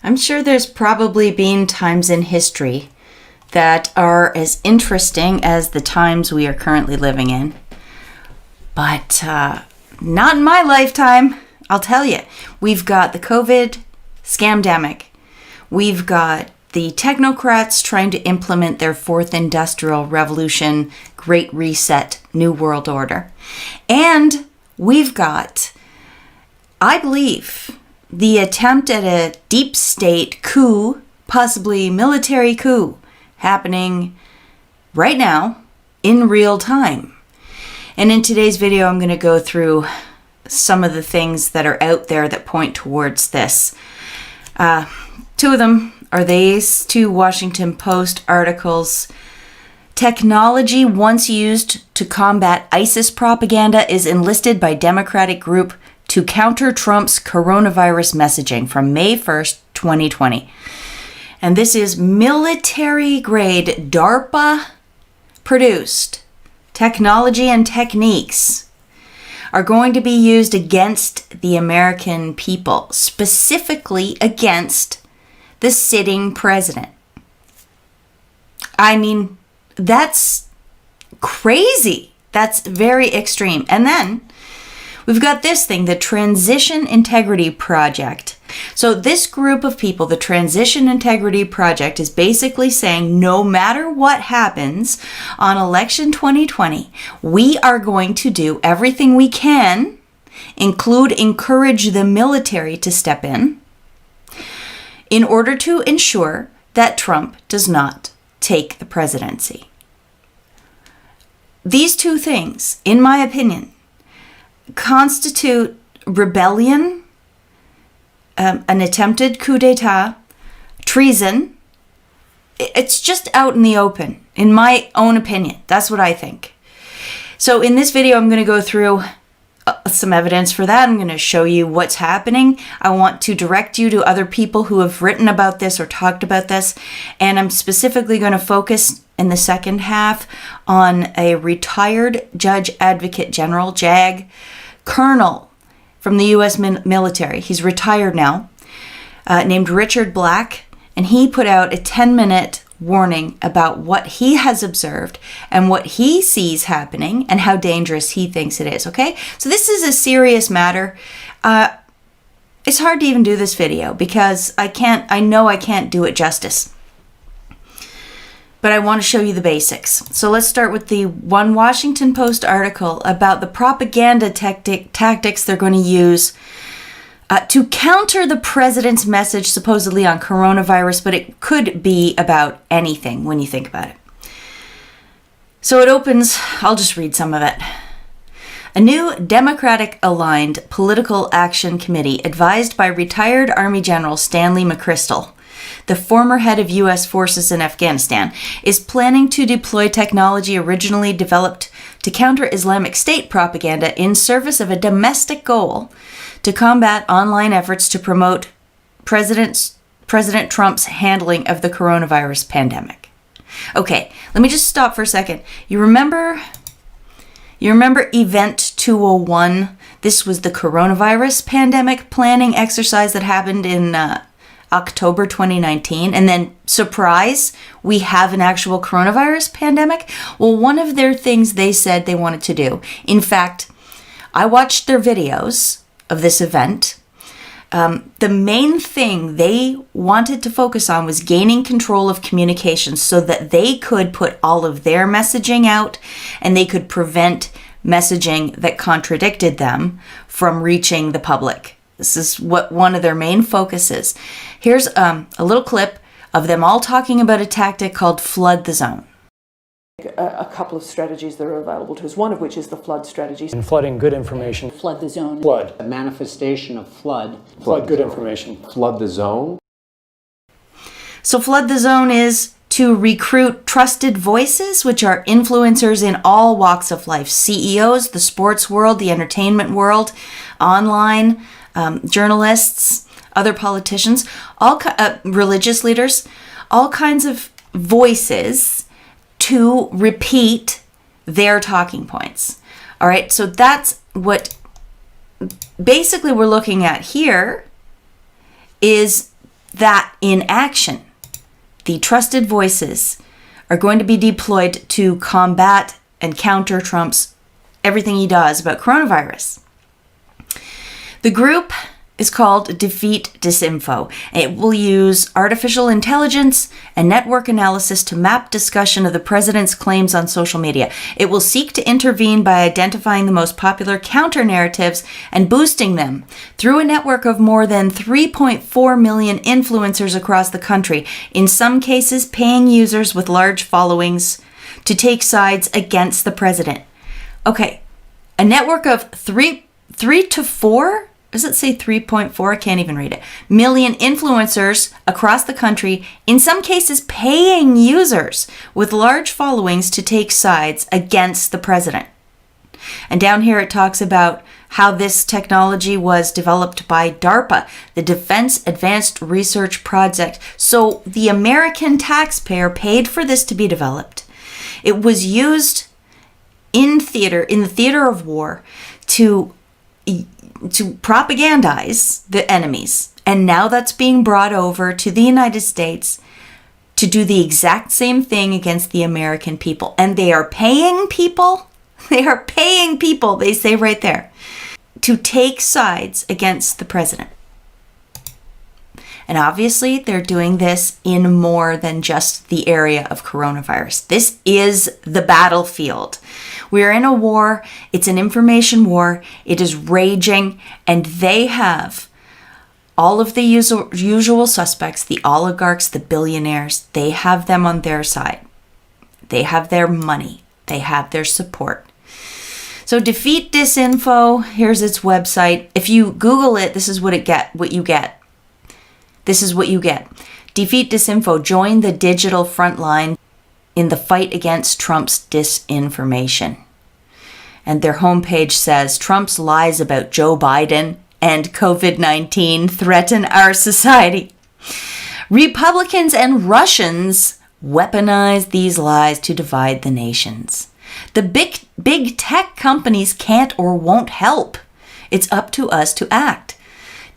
I'm sure there's probably been times in history that are as interesting as the times we are currently living in. But not in my lifetime, I'll tell you. We've got the COVID scamdemic. We've got the technocrats trying to implement their fourth industrial revolution, Great Reset, New World Order. And we've got, I believe, the attempt at a deep state coup, possibly military coup, happening right now in real time. And in today's video, I'm going to go through some of the things that are out there that point towards this. Two of them are these two Washington Post articles. Technology once used to combat ISIS propaganda is enlisted by Democratic group to counter Trump's coronavirus messaging from May 1st, 2020. And this is military-grade DARPA-produced technology and techniques are going to be used against the American people, specifically against the sitting president. I mean, that's crazy. That's very extreme. And then we've got this thing, the Transition Integrity Project. So this group of people, the Transition Integrity Project, is basically saying no matter what happens on election 2020, we are going to do everything we can, encourage the military to step in order to ensure that Trump does not take the presidency. These two things, in my opinion, constitute rebellion, an attempted coup d'etat, treason. It's just out in the open, in my own opinion. That's what I think. So in this video, I'm going to go through some evidence for that. I'm going to show you what's happening. I want to direct you to other people who have written about this or talked about this. And I'm specifically going to focus in the second half on a retired Judge Advocate General, JAG, Colonel from the U.S. military. He's retired now, named Richard Black, and he put out a 10-minute warning about what he has observed and what he sees happening and how dangerous he thinks it is, okay? So this is a serious matter. It's hard to even do this video because I know I can't do it justice. But I want to show you the basics. So let's start with the one Washington Post article about the propaganda tactics they're going to use to counter the president's message supposedly on coronavirus, but it could be about anything when you think about it. So it opens, I'll just read some of it. A new Democratic-aligned political action committee advised by retired Army General Stanley McChrystal, the former head of U.S. forces in Afghanistan, is planning to deploy technology originally developed to counter Islamic State propaganda in service of a domestic goal to combat online efforts to promote President Trump's handling of the coronavirus pandemic. Okay, let me just stop for a second. You remember Event 201? This was the coronavirus pandemic planning exercise that happened in October 2019, and then surprise, we have an actual coronavirus pandemic. Well, one of their things they said they wanted to do, in fact, I watched their videos of this event. The main thing they wanted to focus on was gaining control of communications so that they could put all of their messaging out and they could prevent messaging that contradicted them from reaching the public. This is what one of their main focuses. Here's a little clip of them all talking about a tactic called flood the zone. A couple of strategies that are available to us, one of which is the flood strategy. And flooding good information. Flood the zone. Flood. A manifestation of flood. Flood good information. Flood the zone. So flood the zone is to recruit trusted voices, which are influencers in all walks of life. CEOs, the sports world, the entertainment world, online, journalists, other politicians, all religious leaders, all kinds of voices to repeat their talking points. All right, so that's what basically we're looking at here is that in action. The trusted voices are going to be deployed to combat and counter Trump's everything he does about coronavirus. The group is called Defeat Disinfo. It will use artificial intelligence and network analysis to map discussion of the president's claims on social media. It will seek to intervene by identifying the most popular counter-narratives and boosting them through a network of more than 3.4 million influencers across the country, in some cases paying users with large followings to take sides against the president. Okay, a network of 3 to 4? Does it say 3.4? I can't even read it. Million influencers across the country, in some cases paying users with large followings to take sides against the president. And down here it talks about how this technology was developed by DARPA, the Defense Advanced Research Project. So the American taxpayer paid for this to be developed. It was used in the theater of war to propagandize the enemies. And now that's being brought over to the United States to do the exact same thing against the American people. And they are paying people, they say right there, to take sides against the president. And obviously they're doing this in more than just the area of coronavirus. This is the battlefield. We're in a war. It's an information war. It is raging. And they have all of the usual suspects, the oligarchs, the billionaires. They have them on their side. They have their money. They have their support. So Defeat Disinfo, here's its website. If you Google it, this is what you get. This is what you get. Defeat Disinfo. Join the digital front line in the fight against Trump's disinformation. And their homepage says, Trump's lies about Joe Biden and COVID-19 threaten our society. Republicans and Russians weaponize these lies to divide the nations. The big tech companies can't or won't help. It's up to us to act.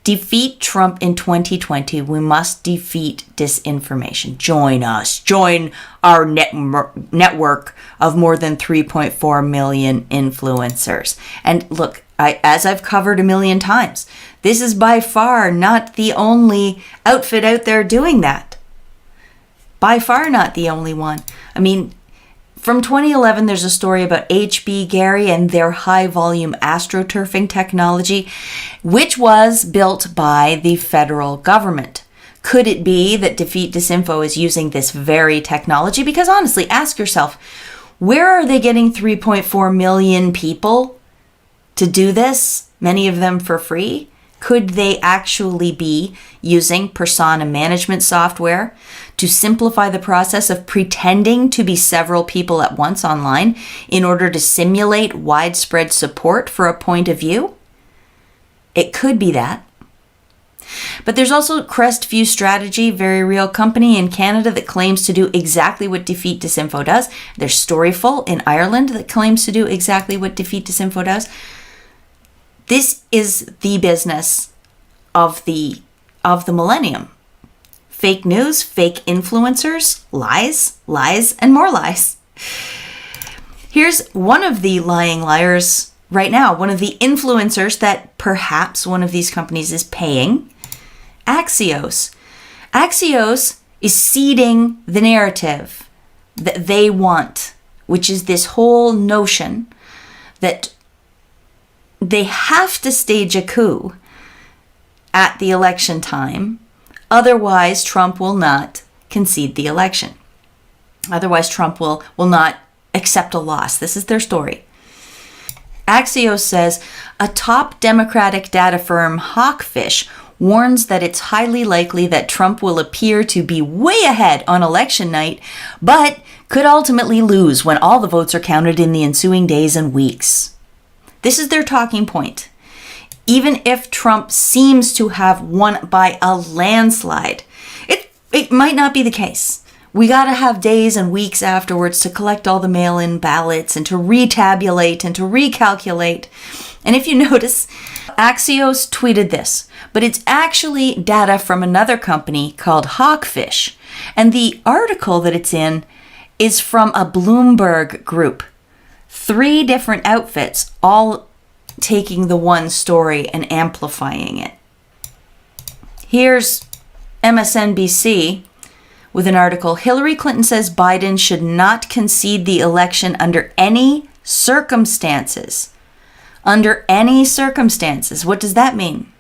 Defeat Trump in 2020. We must defeat disinformation. Join us. Join our network of more than 3.4 million influencers. And look, as I've covered a million times, this is by far not the only outfit out there doing that. By far not the only one. I mean, from 2011, there's a story about HB Gary and their high-volume astroturfing technology, which was built by the federal government. Could it be that Defeat Disinfo is using this very technology? Because honestly, ask yourself, where are they getting 3.4 million people to do this? Many of them for free? Could they actually be using persona management software to simplify the process of pretending to be several people at once online in order to simulate widespread support for a point of view? It could be that. But there's also Crestview Strategy, very real company in Canada that claims to do exactly what Defeat Disinfo does. There's Storyful in Ireland that claims to do exactly what Defeat Disinfo does. This is the business of the millennium. Fake news, fake influencers, lies, and more lies. Here's one of the lying liars right now, one of the influencers that perhaps one of these companies is paying, Axios. Axios is seeding the narrative that they want, which is this whole notion that they have to stage a coup at the election time. Otherwise, Trump will not concede the election. Otherwise, Trump will not accept a loss. This is their story. Axios says a top Democratic data firm, Hawkfish, warns that it's highly likely that Trump will appear to be way ahead on election night, but could ultimately lose when all the votes are counted in the ensuing days and weeks. This is their talking point. Even if Trump seems to have won by a landslide, it might not be the case. We got to have days and weeks afterwards to collect all the mail-in ballots and to retabulate and to recalculate. And if you notice, Axios tweeted this, but it's actually data from another company called Hawkfish. And the article that it's in is from a Bloomberg group. 3 different outfits, all taking the one story and amplifying it. Here's MSNBC with an article. Hillary Clinton says Biden should not concede the election under any circumstances. Under any circumstances. What does that mean?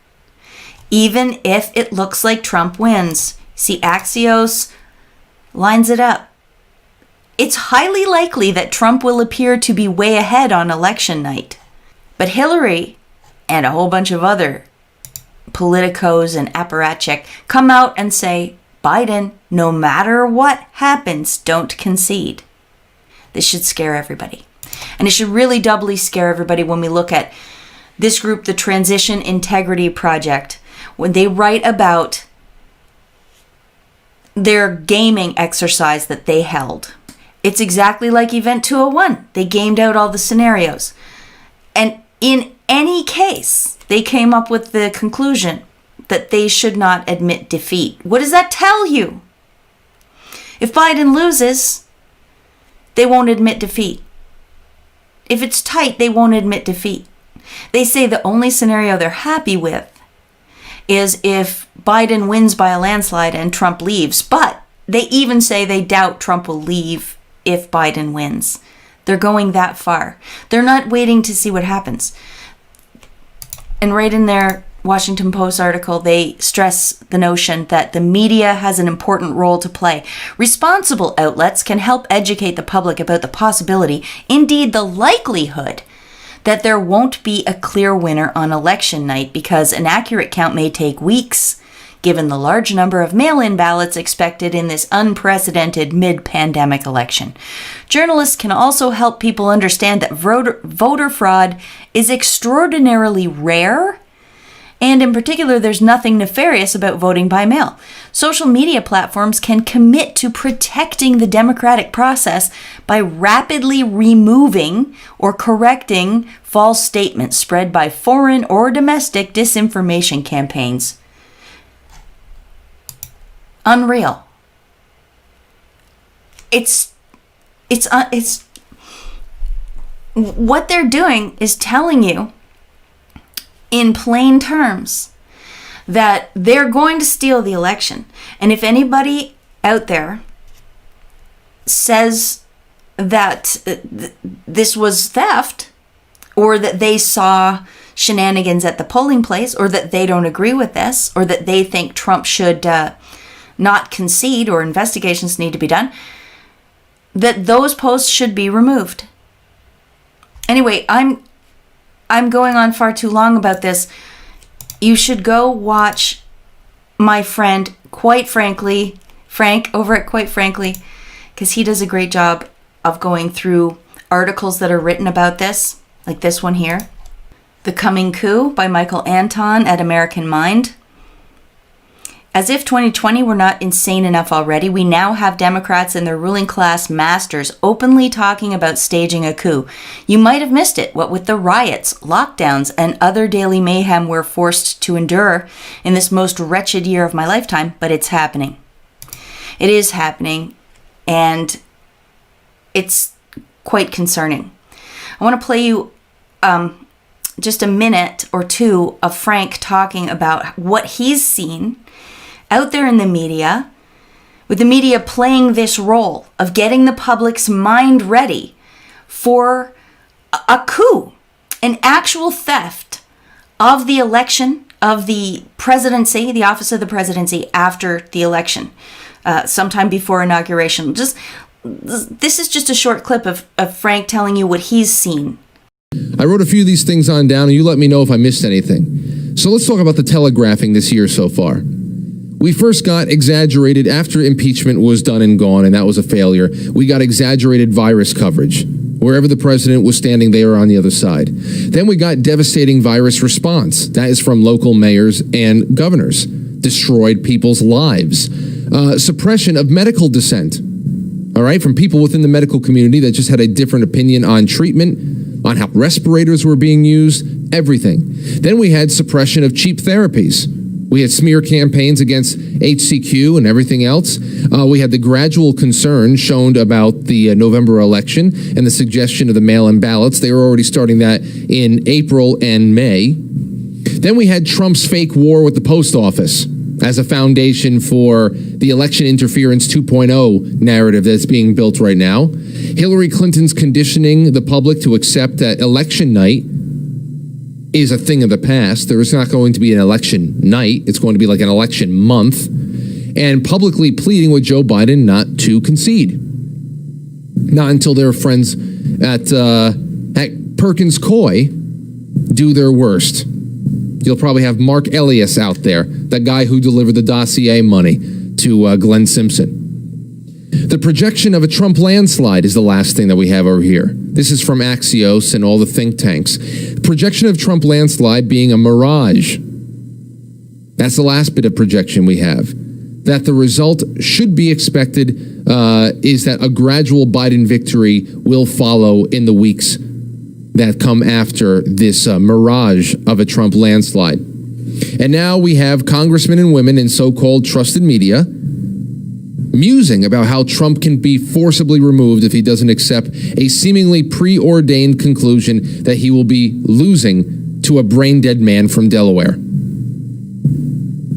Even if it looks like Trump wins. See, Axios lines it up. It's highly likely that Trump will appear to be way ahead on election night. But Hillary and a whole bunch of other politicos and apparatchik come out and say, Biden, no matter what happens, don't concede. This should scare everybody. And it should really doubly scare everybody when we look at this group, the Transition Integrity Project, when they write about their gaming exercise that they held. It's exactly like Event 201. They gamed out all the scenarios. And in any case, they came up with the conclusion that they should not admit defeat. What does that tell you? If Biden loses, they won't admit defeat. If it's tight, they won't admit defeat. They say the only scenario they're happy with is if Biden wins by a landslide and Trump leaves. But they even say they doubt Trump will leave if Biden wins. They're going that far. They're not waiting to see what happens. And right in their Washington Post article, they stress the notion that the media has an important role to play. Responsible outlets can help educate the public about the possibility, indeed the likelihood, that there won't be a clear winner on election night because an accurate count may take weeks, given the large number of mail-in ballots expected in this unprecedented mid-pandemic election. Journalists can also help people understand that voter fraud is extraordinarily rare, and in particular, there's nothing nefarious about voting by mail. Social media platforms can commit to protecting the democratic process by rapidly removing or correcting false statements spread by foreign or domestic disinformation campaigns. Unreal. It's what they're doing is telling you in plain terms that they're going to steal the election. And if anybody out there says that this was theft, or that they saw shenanigans at the polling place, or that they don't agree with this, or that they think Trump should not concede or investigations need to be done, that those posts should be removed. Anyway, I'm going on far too long about this. You should go watch my friend, Frank, over at Quite Frankly, because he does a great job of going through articles that are written about this, like this one here. The Coming Coup by Michael Anton at American Mind. As if 2020 were not insane enough already, we now have Democrats and their ruling class masters openly talking about staging a coup. You might have missed it, what with the riots, lockdowns, and other daily mayhem we're forced to endure in this most wretched year of my lifetime, but it's happening. It is happening, and it's quite concerning. I want to play you just a minute or two of Frank talking about what he's seen out there in the media, with the media playing this role of getting the public's mind ready for a coup, an actual theft of the election, of the presidency, the office of the presidency after the election, sometime before inauguration. This is just a short clip of Frank telling you what he's seen. I wrote a few of these things on down, and you let me know if I missed anything. So let's talk about the telegraphing this year so far. We first got exaggerated after impeachment was done and gone, and that was a failure. We got exaggerated virus coverage. Wherever the president was standing, they were on the other side. Then we got devastating virus response. That is from local mayors and governors. Destroyed people's lives. Suppression of medical dissent. All right, from people within the medical community that just had a different opinion on treatment, on how respirators were being used, everything. Then we had suppression of cheap therapies. We had smear campaigns against HCQ and everything else. We had the gradual concern shown about the November election and the suggestion of the mail-in ballots. They were already starting that in April and May. Then we had Trump's fake war with the post office as a foundation for the election interference 2.0 narrative that's being built right now. Hillary Clinton's conditioning the public to accept that election night is a thing of the past. There is not going to be an election night. It's going to be like an election month. And publicly pleading with Joe Biden not to concede. Not until their friends at Perkins Coie do their worst. You'll probably have Mark Elias out there, the guy who delivered the dossier money to Glenn Simpson. The projection of a Trump landslide is the last thing that we have over here. This is from Axios and all the think tanks. Projection of Trump landslide being a mirage. That's the last bit of projection we have. That the result should be expected is that a gradual Biden victory will follow in the weeks that come after this mirage of a Trump landslide. And now we have congressmen and women in so-called trusted media musing about how Trump can be forcibly removed if he doesn't accept a seemingly preordained conclusion that he will be losing to a brain-dead man from Delaware.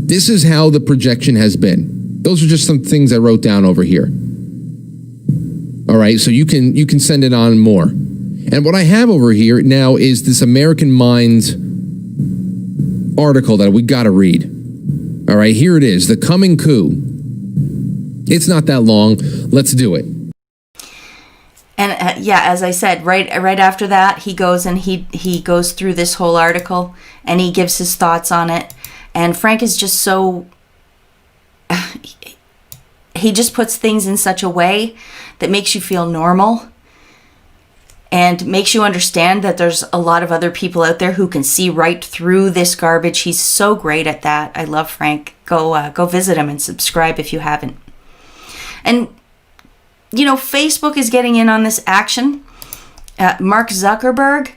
This is how the projection has been. Those are just some things I wrote down over here. All right, so you can send it on more. And what I have over here now is this American Minds article that we got to read. All right, here it is, The Coming Coup. It's not that long. Let's do it. And yeah, as I said, right after that, he goes and he goes through this whole article and he gives his thoughts on it. And Frank is just so... he just puts things in such a way that makes you feel normal and makes you understand that there's a lot of other people out there who can see right through this garbage. He's so great at that. I love Frank. Go visit him and subscribe if you haven't. And, you know, Facebook is getting in on this action. Mark Zuckerberg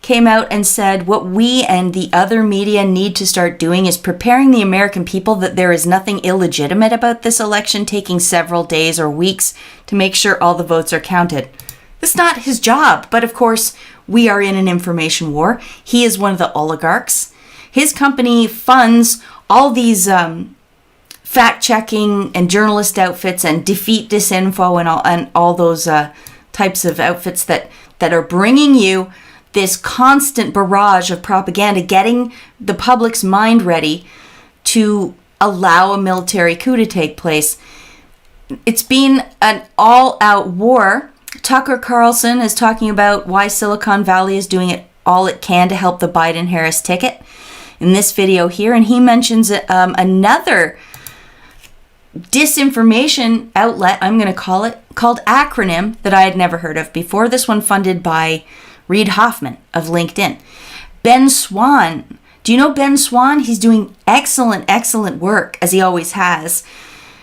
came out and said what we and the other media need to start doing is preparing the American people that there is nothing illegitimate about this election taking several days or weeks to make sure all the votes are counted. That's not his job. But of course, we are in an information war. He is one of the oligarchs. His company funds all these fact-checking and journalist outfits and defeat disinfo and all those types of outfits that are bringing you this constant barrage of propaganda, getting the public's mind ready to allow a military coup to take place. It's been an all-out war. Tucker Carlson is talking about why Silicon Valley is doing it all it can to help the Biden-Harris ticket in this video here, and he mentions another disinformation outlet, I'm going to call it, called Acronym, that I had never heard of before. This one funded by Reid Hoffman of LinkedIn. Ben Swan. Do you know Ben Swan? He's doing excellent work, as he always has.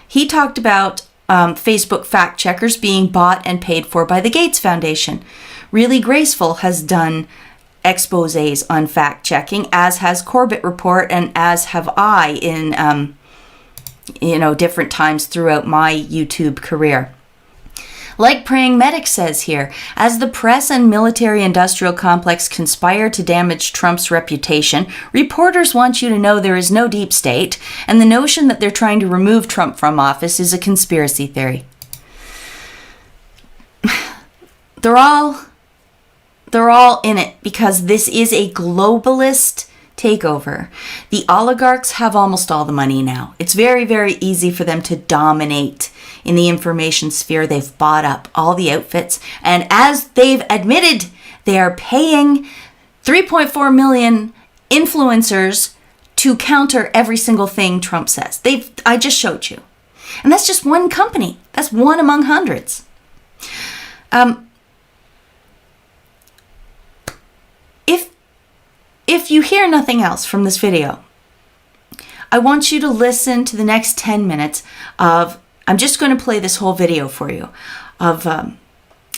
He talked about Facebook fact checkers being bought and paid for by the Gates Foundation. Really Graceful has done exposés on fact checking, as has Corbett Report, and as have I in different times throughout my YouTube career. Like Praying Medic says here, as the press and military-industrial complex conspire to damage Trump's reputation, reporters want you to know there is no deep state, and the notion that they're trying to remove Trump from office is a conspiracy theory. They're all in it because this is a globalist takeover. The oligarchs have almost all the money now. It's very, very easy for them to dominate in the information sphere. They've bought up all the outfits, and as they've admitted, they are paying 3.4 million influencers to counter every single thing Trump says. I just showed you. And that's just one company. That's one among hundreds. If you hear nothing else from this video, I want you to listen to the next 10 minutes of, I'm just going to play this whole video for you, of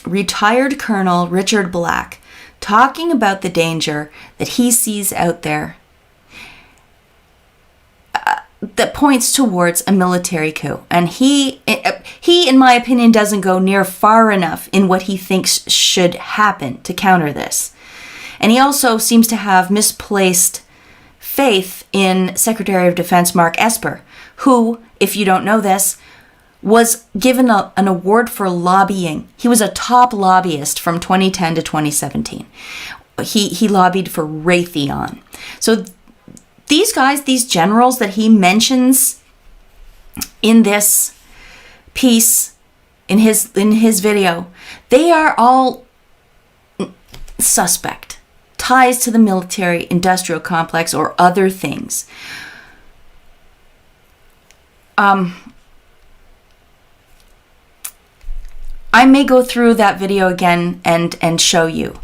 retired Colonel Richard Black talking about the danger that he sees out there that points towards a military coup. And he, in my opinion, doesn't go near far enough in what he thinks should happen to counter this. And he also seems to have misplaced faith in Secretary of Defense Mark Esper, who, if you don't know this, was given an award for lobbying. He was a top lobbyist from 2010 to 2017. He lobbied for Raytheon. So these guys, these generals that he mentions in this piece, in his video, they are all suspect. Ties to the military industrial complex or other things. I may go through that video again and show you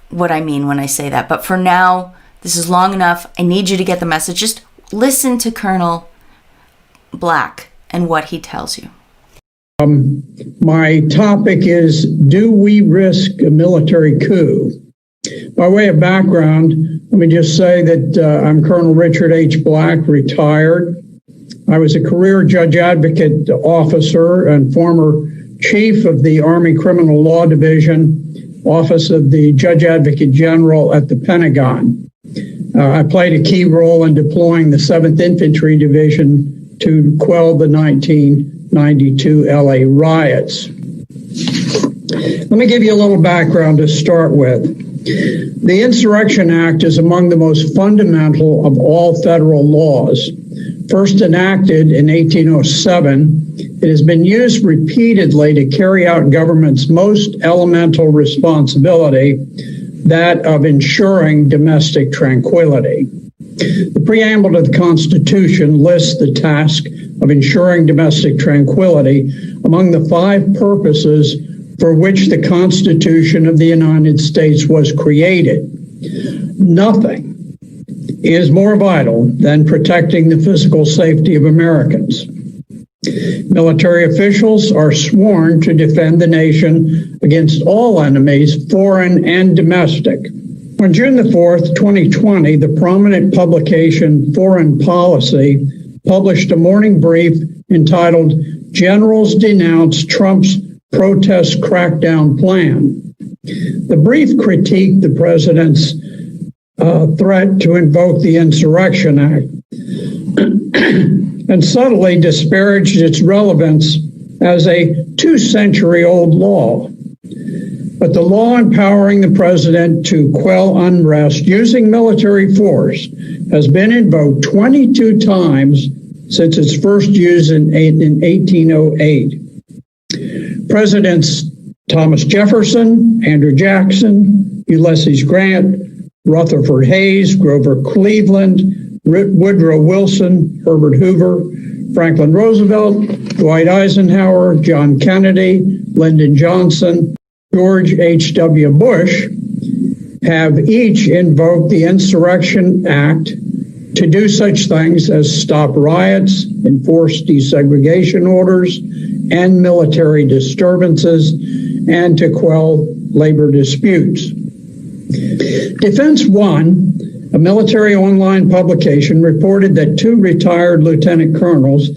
what I mean when I say that. But for now, this is long enough. I need you to get the message. Just listen to Colonel Black and what he tells you. My topic is, do we risk a military coup? By way of background, let me just say that I'm Colonel Richard H. Black, retired. I was a career judge advocate officer and former chief of the Army Criminal Law Division, Office of the Judge Advocate General at the Pentagon. I played a key role in deploying the 7th Infantry Division to quell the 1992 LA riots. Let me give you a little background to start with. The Insurrection Act is among the most fundamental of all federal laws. First enacted in 1807, it has been used repeatedly to carry out government's most elemental responsibility, that of ensuring domestic tranquility. The preamble to the Constitution lists the task of ensuring domestic tranquility among the 5 purposes for which the Constitution of the United States was created. Nothing is more vital than protecting the physical safety of Americans. Military officials are sworn to defend the nation against all enemies, foreign and domestic. On June the 4th, 2020, the prominent publication Foreign Policy published a morning brief entitled "Generals Denounce Trump's Protest Crackdown Plan." The brief critiqued the president's threat to invoke the Insurrection Act and subtly disparaged its relevance as a 2-century-old law. But the law empowering the president to quell unrest using military force has been invoked 22 times since its first use in 1808. Presidents Thomas Jefferson, Andrew Jackson, Ulysses Grant, Rutherford Hayes, Grover Cleveland, Woodrow Wilson, Herbert Hoover, Franklin Roosevelt, Dwight Eisenhower, John Kennedy, Lyndon Johnson, George H.W. Bush have each invoked the Insurrection Act to do such things as stop riots, enforce desegregation orders and military disturbances, and to quell labor disputes. Defense One, a military online publication, reported that 2 retired lieutenant colonels,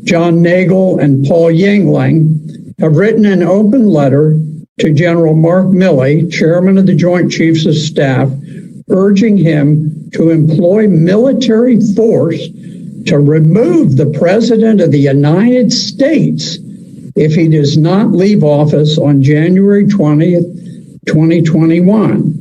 John Nagel and Paul Yingling, have written an open letter to General Mark Milley, chairman of the Joint Chiefs of Staff, urging him to employ military force to remove the President of the United States if he does not leave office on January 20th, 2021.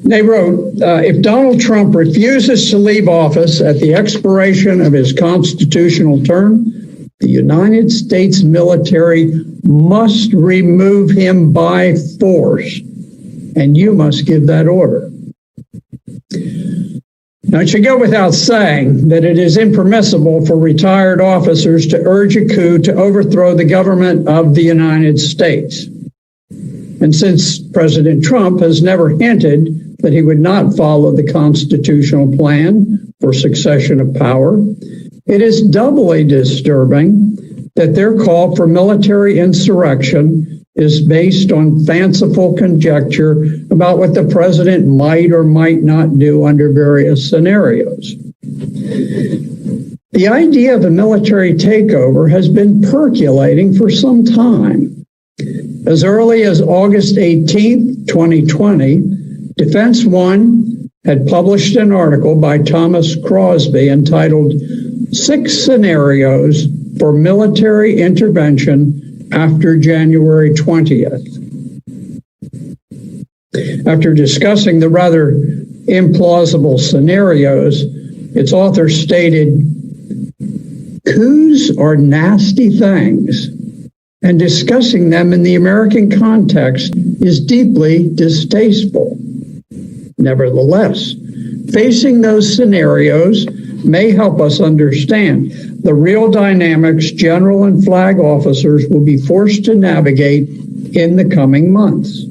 They wrote, if Donald Trump refuses to leave office at the expiration of his constitutional term, the United States military must remove him by force, and you must give that order. Now, it should go without saying that it is impermissible for retired officers to urge a coup to overthrow the government of the United States. And since President Trump has never hinted that he would not follow the constitutional plan for succession of power, it is doubly disturbing that their call for military insurrection is based on fanciful conjecture about what the president might or might not do under various scenarios. The idea of a military takeover has been percolating for some time. As early as August 18, 2020, Defense One had published an article by Thomas Crosby entitled 6 Scenarios for Military Intervention After January 20th. After discussing the rather implausible scenarios, its author stated, coups are nasty things, and discussing them in the American context is deeply distasteful. Nevertheless, facing those scenarios may help us understand the real dynamics general and flag officers will be forced to navigate in the coming months.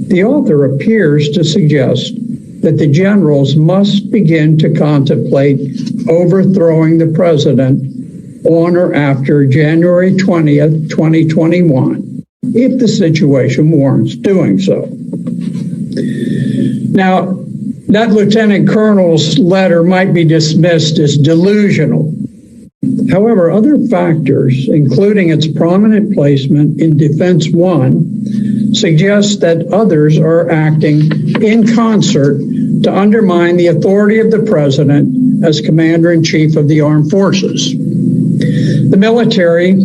The author appears to suggest that the generals must begin to contemplate overthrowing the president on or after January 20th, 2021, if the situation warrants doing so. Now, that lieutenant colonel's letter might be dismissed as delusional. However, other factors, including its prominent placement in Defense One, suggest that others are acting in concert to undermine the authority of the president as Commander-in-Chief of the Armed Forces. The military,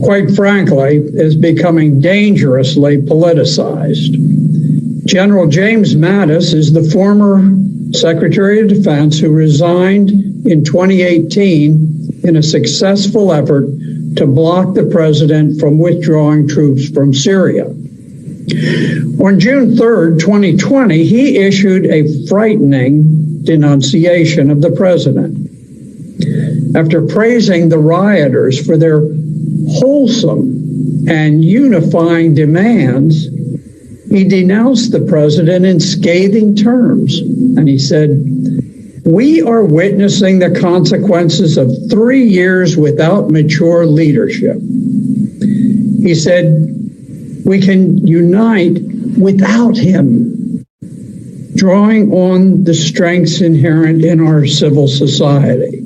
quite frankly, is becoming dangerously politicized. General James Mattis is the former Secretary of Defense who resigned in 2018 in a successful effort to block the president from withdrawing troops from Syria. On June 3rd, 2020, he issued a frightening denunciation of the president. After praising the rioters for their wholesome and unifying demands, he denounced the president in scathing terms, and he said, "We are witnessing the consequences of 3 years without mature leadership." He said, "We can unite without him," drawing on the strengths inherent in our civil society.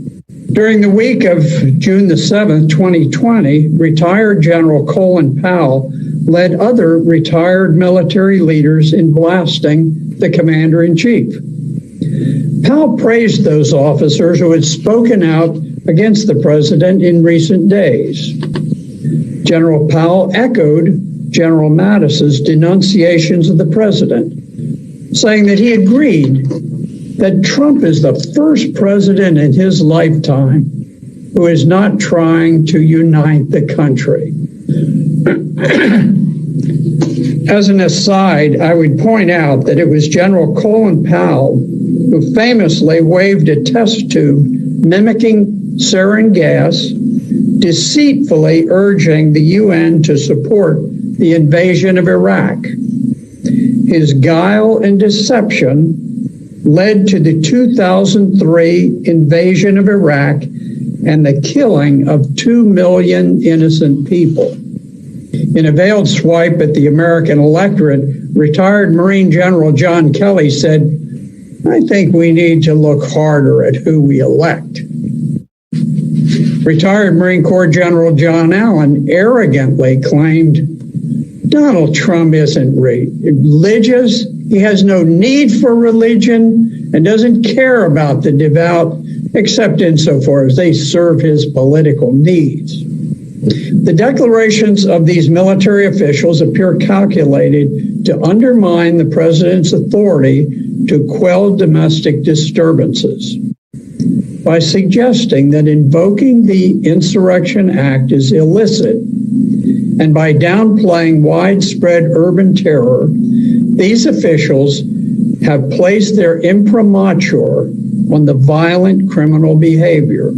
During the week of June the 7th, 2020, retired General Colin Powell led other retired military leaders in blasting the commander-in-chief. Powell praised those officers who had spoken out against the president in recent days. General Powell echoed General Mattis's denunciations of the president, saying that he agreed that Trump is the first president in his lifetime who is not trying to unite the country. As an aside, I would point out that it was General Colin Powell who famously waved a test tube mimicking sarin gas, deceitfully urging the UN to support the invasion of Iraq. His guile and deception led to the 2003 invasion of Iraq and the killing of 2 million innocent people. In a veiled swipe at the American electorate, retired Marine General John Kelly said, "I think we need to look harder at who we elect." Retired Marine Corps General John Allen arrogantly claimed, "Donald Trump isn't religious. He has no need for religion and doesn't care about the devout, except insofar as they serve his political needs." The declarations of these military officials appear calculated to undermine the president's authority to quell domestic disturbances. By suggesting that invoking the Insurrection Act is illicit, and by downplaying widespread urban terror, these officials have placed their imprimatur on the violent criminal behavior.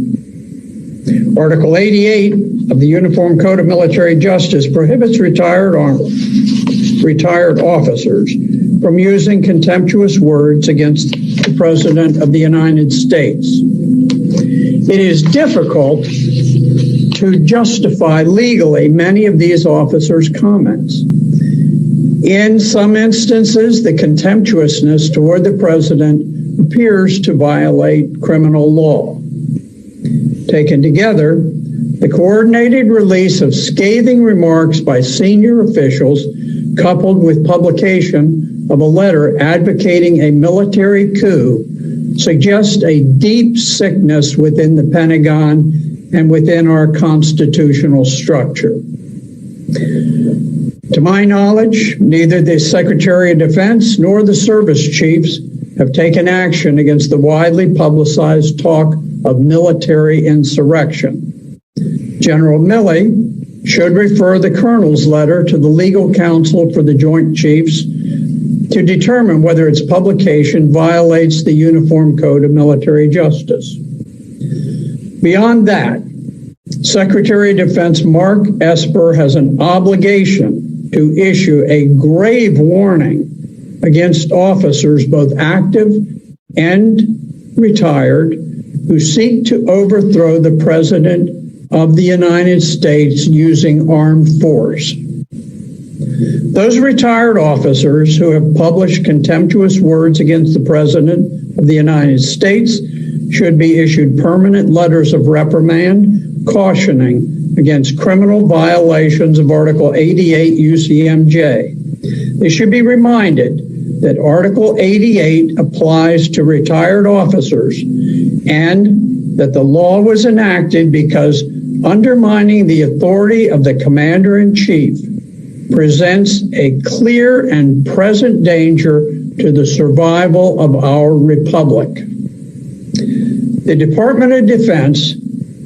Article 88 of the Uniform Code of Military Justice prohibits retired officers from using contemptuous words against the President of the United States. It is difficult to justify legally many of these officers' comments. In some instances, the contemptuousness toward the president appears to violate criminal law. Taken together, the coordinated release of scathing remarks by senior officials, coupled with publication of a letter advocating a military coup, suggests a deep sickness within the Pentagon and within our constitutional structure. To my knowledge, neither the Secretary of Defense nor the service chiefs have taken action against the widely publicized talk of military insurrection. General Milley should refer the colonel's letter to the legal counsel for the Joint Chiefs to determine whether its publication violates the Uniform Code of Military Justice. Beyond that, Secretary of Defense Mark Esper has an obligation to issue a grave warning against officers both active and retired who seek to overthrow the President of the United States using armed force. Those retired officers who have published contemptuous words against the President of the United States should be issued permanent letters of reprimand cautioning against criminal violations of Article 88 UCMJ. They should be reminded that Article 88 applies to retired officers and that the law was enacted because undermining the authority of the Commander-in-Chief presents a clear and present danger to the survival of our republic. The Department of Defense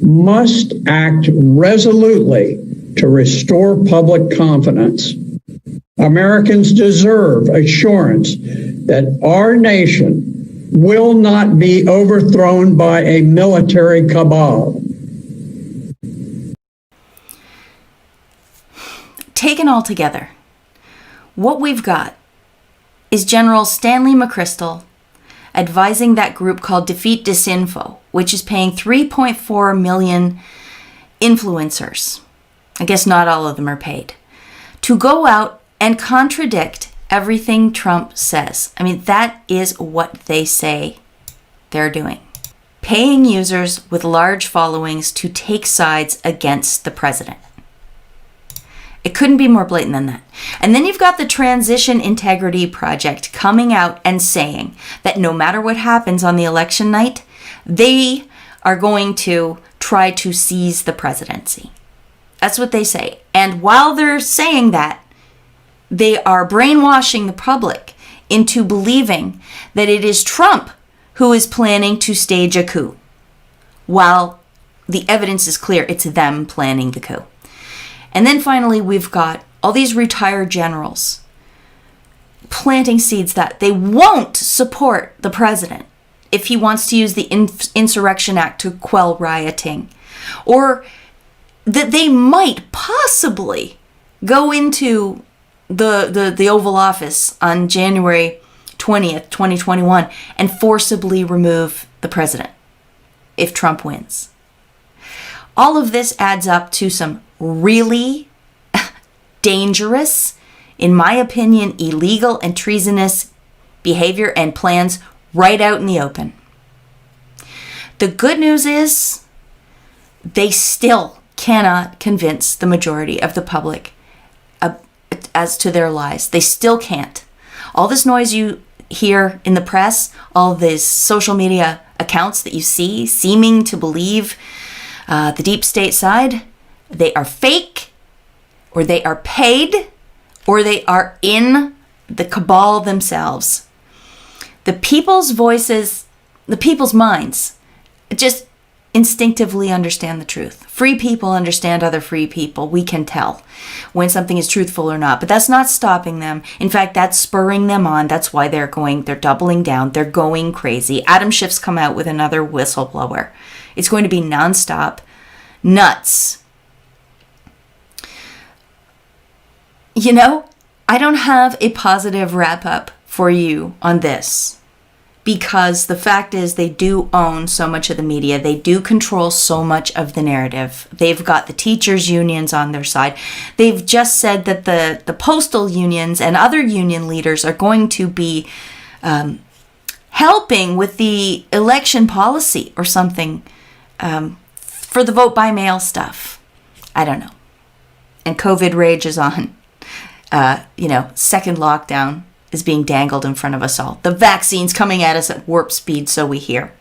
must act resolutely to restore public confidence. Americans deserve assurance that our nation will not be overthrown by a military cabal. Taken all together, what we've got is General Stanley McChrystal advising that group called Defeat Disinfo, which is paying 3.4 million influencers, I guess not all of them are paid, to go out and contradict everything Trump says. I mean, that is what they say they're doing. Paying users with large followings to take sides against the president. It couldn't be more blatant than that. And then you've got the Transition Integrity Project coming out and saying that no matter what happens on the election night, they are going to try to seize the presidency. That's what they say. And while they're saying that, they are brainwashing the public into believing that it is Trump who is planning to stage a coup, while the evidence is clear it's them planning the coup. And then finally, we've got all these retired generals planting seeds that they won't support the president if he wants to use the Insurrection Act to quell rioting, or that they might possibly go into the Oval Office on January 20th, 2021 and forcibly remove the president if Trump wins. All of this adds up to some really dangerous, in my opinion, illegal and treasonous behavior and plans right out in the open. The good news is they still cannot convince the majority of the public as to their lies. They still can't. All this noise you hear in the press, all these social media accounts that you see seeming to believe the deep state side, they are fake, or they are paid, or they are in the cabal themselves. The people's voices, the people's minds, just instinctively understand the truth. Free people understand other free people. We can tell when something is truthful or not, but that's not stopping them. In fact, that's spurring them on. That's why they're doubling down. They're going crazy. Adam Schiff's come out with another whistleblower. It's going to be nonstop. Nuts. You know, I don't have a positive wrap up for you on this. because the fact is they do own so much of the media. They do control so much of the narrative. They've got the teachers' unions on their side. They've just said that the postal unions and other union leaders are going to be helping with the election policy or something for the vote by mail stuff. I don't know. And COVID rage is on. Second lockdown is being dangled in front of us all. The vaccine's coming at us at warp speed, so we hear.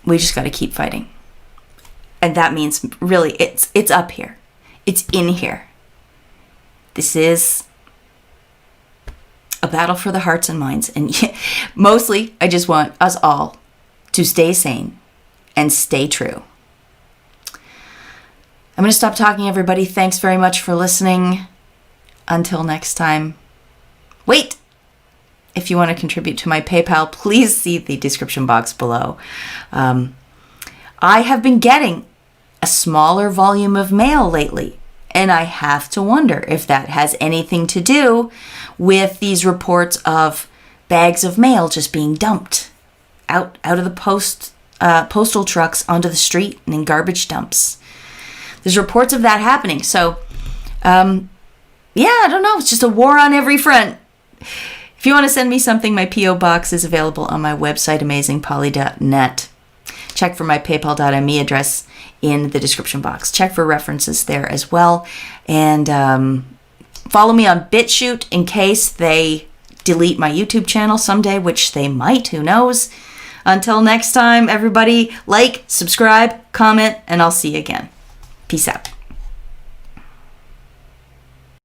We just got to keep fighting. And that means really it's up here. It's in here. This is a battle for the hearts and minds. And mostly, I just want us all to stay sane and stay true. I'm going to stop talking, everybody. Thanks very much for listening. Until next time. Wait! If you want to contribute to my PayPal, please see the description box below. I have been getting a smaller volume of mail lately, and I have to wonder if that has anything to do with these reports of bags of mail just being dumped out of the postal trucks onto the street and in garbage dumps. There's reports of that happening. So, I don't know. It's just a war on every front. If you want to send me something, my P.O. box is available on my website, amazingpolily.net. Check for my paypal.me address in the description box. Check for references there as well. And follow me on BitChute in case they delete my YouTube channel someday, which they might. Who knows? Until next time, everybody, like, subscribe, comment, and I'll see you again. Peace out.